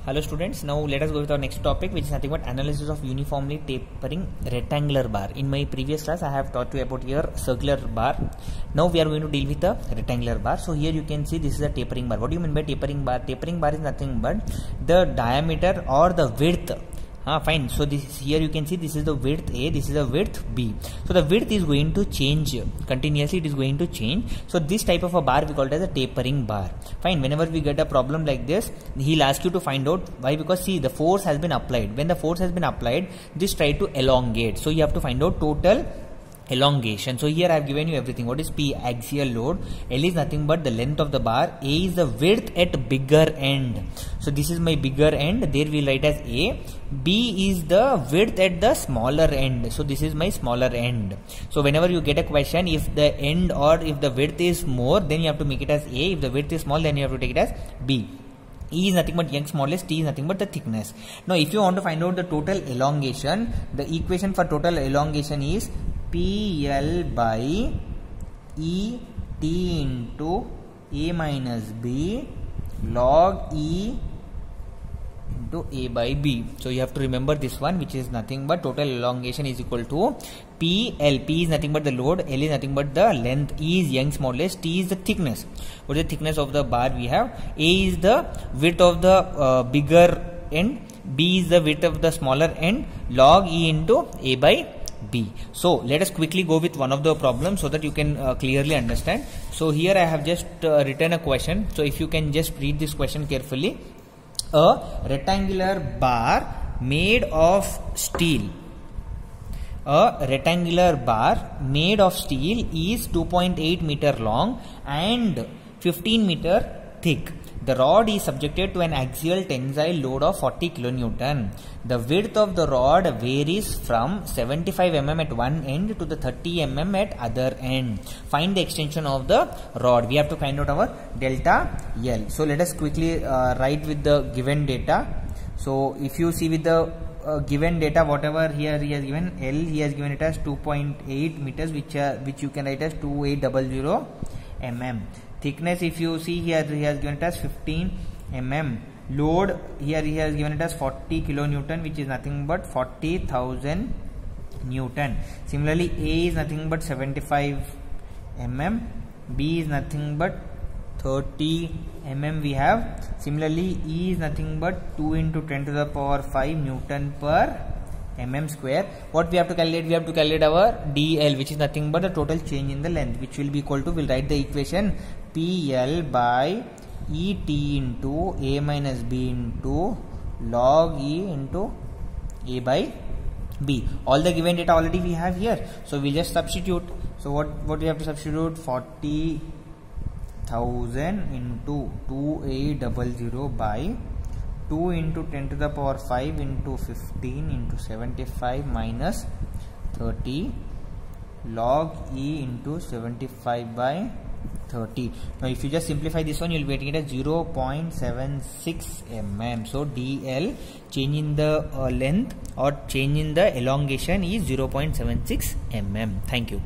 Hello students, now let us go with our next topic, which is nothing but analysis of uniformly tapering rectangular bar. In my previous class I have taught you about your circular bar. Now we are going to deal with the rectangular bar. So here you can see this is a tapering bar. What do you mean by tapering bar? Tapering bar is nothing but the diameter or the width. Fine. So this here you can see this is the width A, this is the width B. So the width is going to change continuously. It is going to change. So this type of a bar we call it as a tapering bar. Fine. Whenever we get a problem like this, he'll ask you to find out why. Because see, the force has been applied. When the force has been applied, this try to elongate. So you have to find out total elongation. So here I have given you everything. What is P? Axial load. L is nothing but the length of the bar. A is the width at bigger end. So this is my bigger end. There we write as A. B is the width at the smaller end. So this is my smaller end. So whenever you get a question, if the end or if the width is more, then you have to make it as A. If the width is small, then you have to take it as B. E is nothing but Young's modulus, T is nothing but the thickness. Now if you want to find out the total elongation, the equation for total elongation is PL by E T into A minus B log E into A by B. So you have to remember this one, which is nothing but total elongation is equal to PL. P is nothing but the load, L is nothing but the length, E is Young's modulus, T is the thickness. What is the thickness of the bar we have? A is the width of the bigger end, B is the width of the smaller end, log E into A by B. So let us quickly go with one of the problems so that you can clearly understand. So here I have just written a question. So if you can just read this question carefully. A rectangular bar made of steel. A rectangular bar made of steel is 2.8 meter long and 15 meter thick. The rod is subjected to an axial tensile load of 40 kN. The width of the rod varies from 75 mm at one end to the 30 mm at other end. Find the extension of the rod. We have to find out our delta L. So let us quickly write with the given data. So if you see with the given data, whatever here he has given, L he has given it as 2.8 meters, which you can write as 2800 mm. Thickness, if you see here, he has given it as 15 mm. Load, here he has given it as 40 kilonewton, which is nothing but 40,000 Newton. Similarly, A is nothing but 75 mm. B is nothing but 30 mm we have. Similarly, E is nothing but 2 into 10 to the power 5 Newton per mm square. What we have to calculate? We have to calculate our DL, which is nothing but the total change in the length, which will be equal to, we'll write the equation PL by ET into A minus B into log E into A by B. All the given data already we have here. So we'll just substitute. So what we have to substitute? 40,000 into 2800 by 2 into 10 to the power 5 into 15 into 75 minus 30 log E into 75 by 30. Now if you just simplify this one, you will be getting it as 0.76 mm. So DL, change in the length or change in the elongation is 0.76 mm. Thank you.